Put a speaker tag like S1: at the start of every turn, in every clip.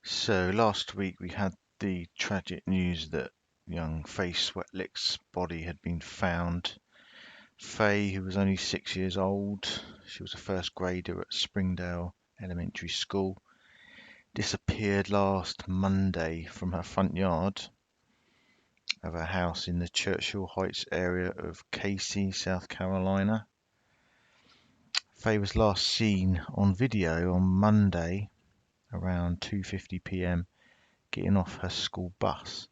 S1: So last week we had the tragic news that young Faye Swetlick's body had been found. Faye, who was only 6 years old, she was a first grader at Springdale Elementary School, disappeared last Monday from her front yard of her house in the Churchill Heights area of Cayce, South Carolina. Faye was last seen on video on Monday around 2:50 p.m. getting off her school bus,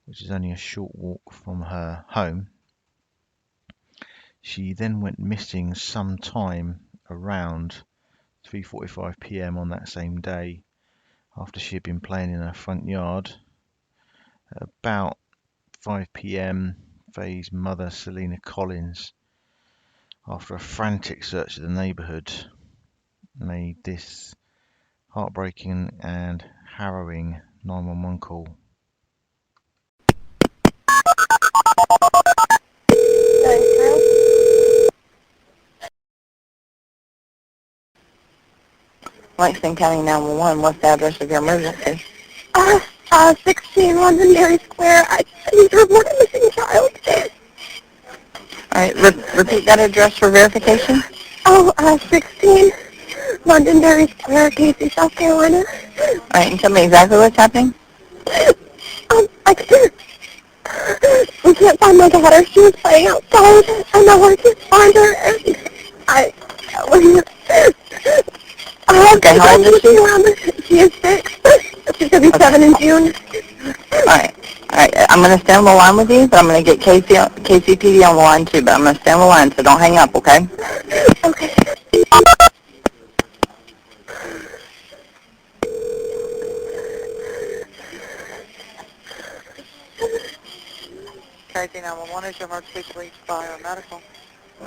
S1: which is only a short walk from her home. She then went missing sometime around 3:45 p.m. on that same day after she had been playing in her front yard. At about 5 p.m, Faye's mother, Selena Collins, after a frantic search of the neighbourhood, made this heartbreaking and harrowing 911 call.
S2: Lexington County 911, what's the address of your emergency?
S3: 16 Londonderry Square. I need to report a missing child.
S2: All right, repeat that address for verification.
S3: 16 Londonderry Square, Cayce, South Carolina.
S2: All right, and tell me exactly what's happening.
S3: I can't. We can't find my daughter. She was playing outside, and now I can't find her. And I have
S2: Okay, how old is she?
S3: She is 6. She's going to be 7 in June.
S2: All right, I'm going to stay on the line with you, but I'm going to get KCPD on the line too, but I'm going to stay on the line, so don't hang up, okay?
S3: Okay.
S4: Cayce 911 is your emergency police fire medical.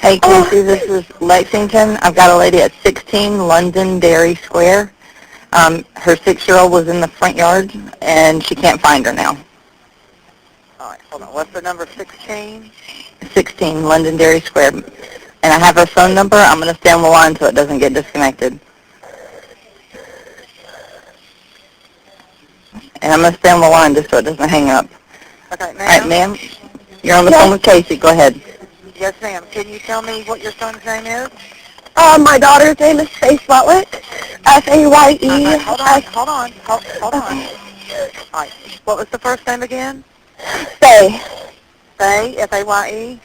S2: Hey, Casey, this is Lexington. I've got a lady at 16 Londonderry Square. Her 6-year-old was in the front yard, and she can't find her now.
S4: All right, hold on. What's the number, 16?
S2: 16 Londonderry Square. And I have her phone number. I'm going to stay on the line so it doesn't get disconnected. And I'm going to stay on the line just so it doesn't hang up.
S4: Okay, ma'am.
S2: All right, ma'am. You're on the phone with Casey. Go ahead.
S4: Yes, ma'am. Can you tell me what your son's name is?
S3: My daughter's name is Faye Swetlick. Faye.
S4: Hold on. Hold on. All right. What was the first name again?
S3: Faye.
S4: Faye, Faye?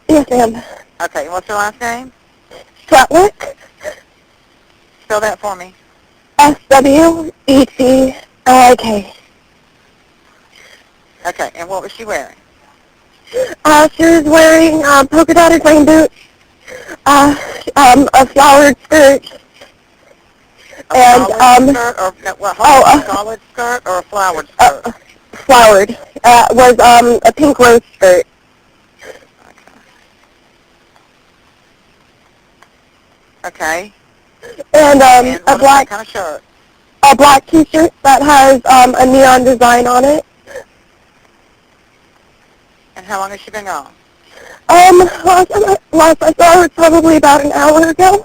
S3: Yes, ma'am.
S4: Okay, and what's her last name?
S3: Swetlick.
S4: Spell that for me.
S3: Swetlick.
S4: Okay, and what was she wearing?
S3: She was wearing polka dotted rain boots, a flowered skirt, and
S4: skirt or a solid skirt or a flowered skirt?
S3: Flowered. Was a pink rose skirt.
S4: Okay.
S3: And
S4: a black kind of shirt.
S3: A black T-shirt that has a neon design on it.
S4: And how long has she been gone?
S3: Last I saw her was probably about an hour ago.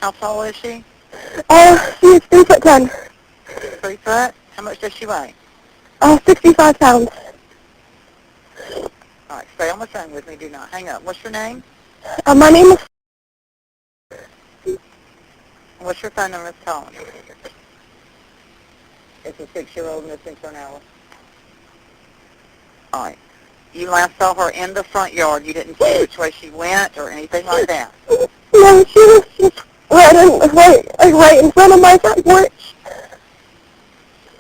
S4: How tall is she?
S3: She's 3'10".
S4: 3 foot? How much does she weigh?
S3: 65 pounds.
S4: All right, stay on the phone with me. Do not hang up. What's your name?
S3: My name is...
S4: What's your phone number, Miss Collins? It's a 6-year-old missing for an hour. All right. You last saw her in the front yard. You didn't see which way she went or anything like that?
S3: No, she was just right in front of my front porch.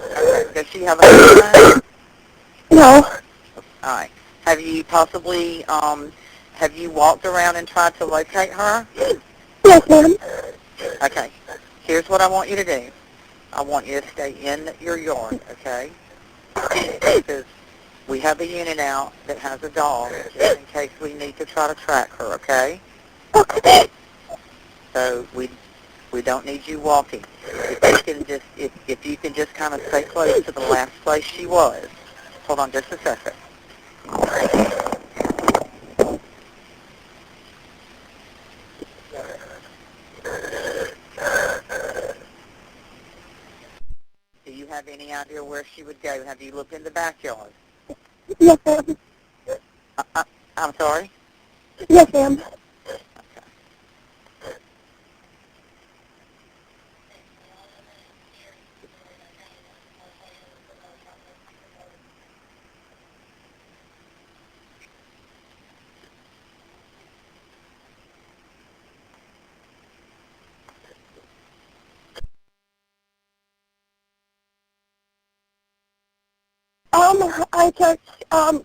S4: Okay. Does she have a husband?
S3: No.
S4: All right. Have you possibly, have you walked around and tried to locate her?
S3: Yes, ma'am.
S4: Okay. Here's what I want you to do. I want you to stay in your yard, okay? Because we have a unit out that has a dog just in case we need to try to track her, okay?
S3: Okay.
S4: So we don't need you walking. If you can just kind of stay close to the last place she was. Hold on just a second. have any idea where she would go? Have you looked in the backyard?
S3: Yes, ma'am.
S4: I'm sorry?
S3: Yes, ma'am.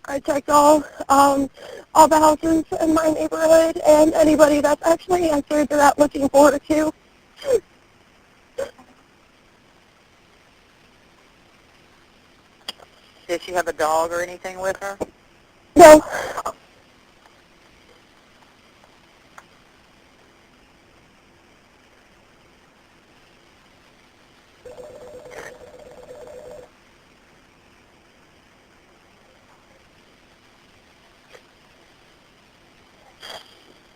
S3: I checked all the houses in my neighborhood and anybody that's actually answered that looking for her too.
S4: Did she have a dog or anything with her?
S3: No.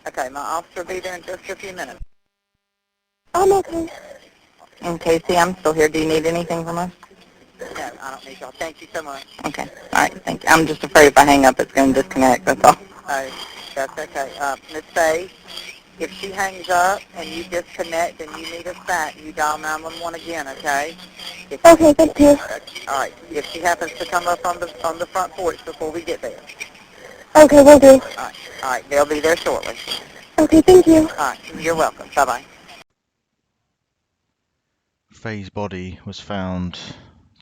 S4: Okay, my officer will be there in just a few minutes.
S3: I'm okay.
S2: And Casey, I'm still here. Do you need anything from us?
S4: No, I don't need y'all. Thank you so much.
S2: Okay. All right. Thank you. I'm just afraid if I hang up, it's going to disconnect. That's all.
S4: Oh, that's okay. Miss Faye, if she hangs up and you disconnect and you need us back, you dial 911 again, okay?
S3: Okay, thank you.
S4: All right. If she happens to come up on the front porch before we get there.
S3: Okay, will do.
S4: All right. They'll be there shortly.
S3: Okay, thank you.
S4: All right. You're welcome. Bye-bye.
S1: Faye's body was found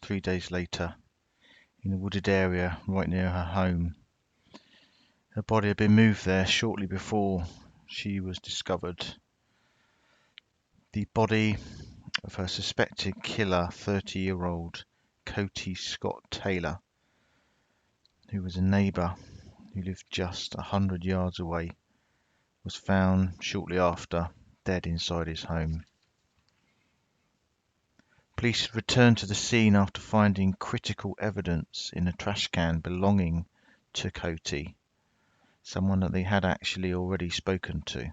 S1: 3 days later in a wooded area right near her home. Her body had been moved there shortly before she was discovered. The body of her suspected killer, 30-year-old Coty Scott Taylor, who was a neighbour who lived just 100 yards away, was found shortly after, dead inside his home. Police returned to the scene after finding critical evidence in a trash can belonging to Coty, someone that they had actually already spoken to.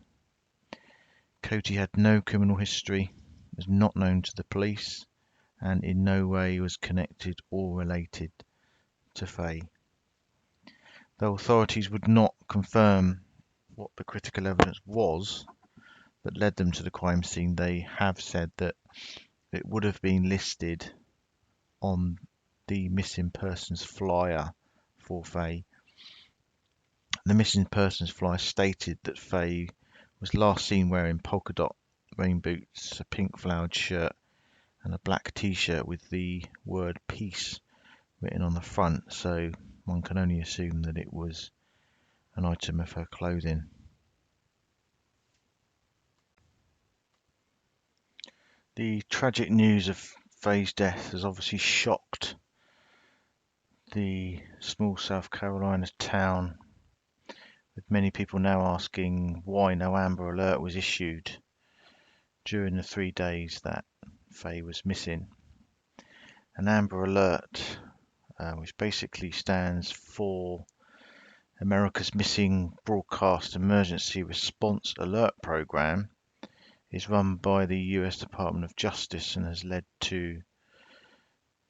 S1: Coty had no criminal history, was not known to the police, and in no way was connected or related to Faye. Though authorities would not confirm what the critical evidence was that led them to the crime scene, they have said that it would have been listed on the missing persons flyer for Faye. The missing persons flyer stated that Faye was last seen wearing polka dot rain boots, a pink flowered shirt, and a black t-shirt with the word peace written on the front, so one can only assume that it was an item of her clothing. The tragic news of Faye's death has obviously shocked the small South Carolina town, with many people now asking why no Amber Alert was issued during the 3 days that Faye was missing. An Amber Alert, which basically stands for America's Missing Broadcast Emergency Response Alert Program, is run by the US Department of Justice and has led to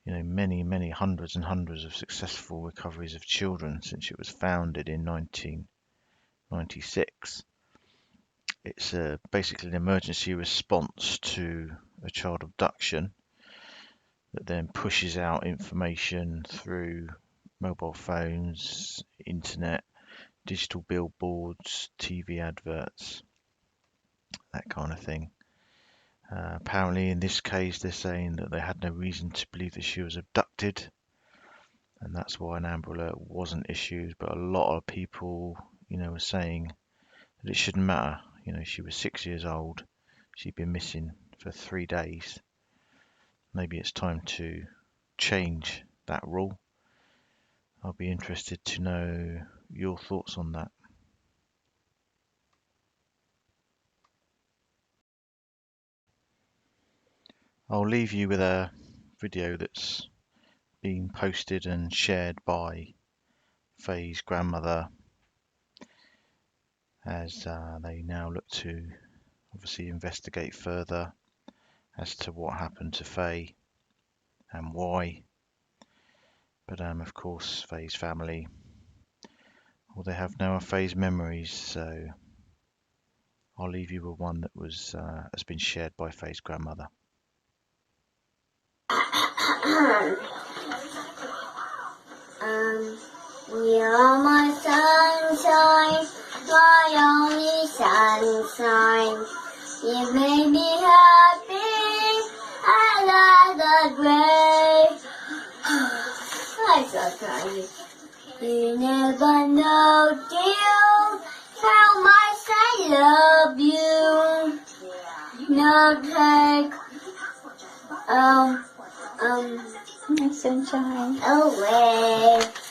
S1: many hundreds and hundreds of successful recoveries of children since it was founded in 1996. It's basically an emergency response to a child abduction that then pushes out information through mobile phones, internet, digital billboards, TV adverts, that kind of thing. Apparently in this case they're saying that they had no reason to believe that she was abducted, and that's why an Amber Alert wasn't issued. But a lot of people were saying that it shouldn't matter. She was 6 years old, she'd been missing for 3 days. Maybe it's time to change that rule. I'll be interested to know your thoughts on that. I'll leave you with a video that's been posted and shared by Faye's grandmother as they now look to obviously investigate further as to what happened to Faye. and why. But of course, Faye's family, all they have now are Faye's memories. So I'll leave you with one that has been shared by Faye's grandmother.
S5: You're my sunshine, my only sunshine. You made me happy, I like the gray. I'm so sorry. You never know, dear, how much I love you. No take, my sunshine away.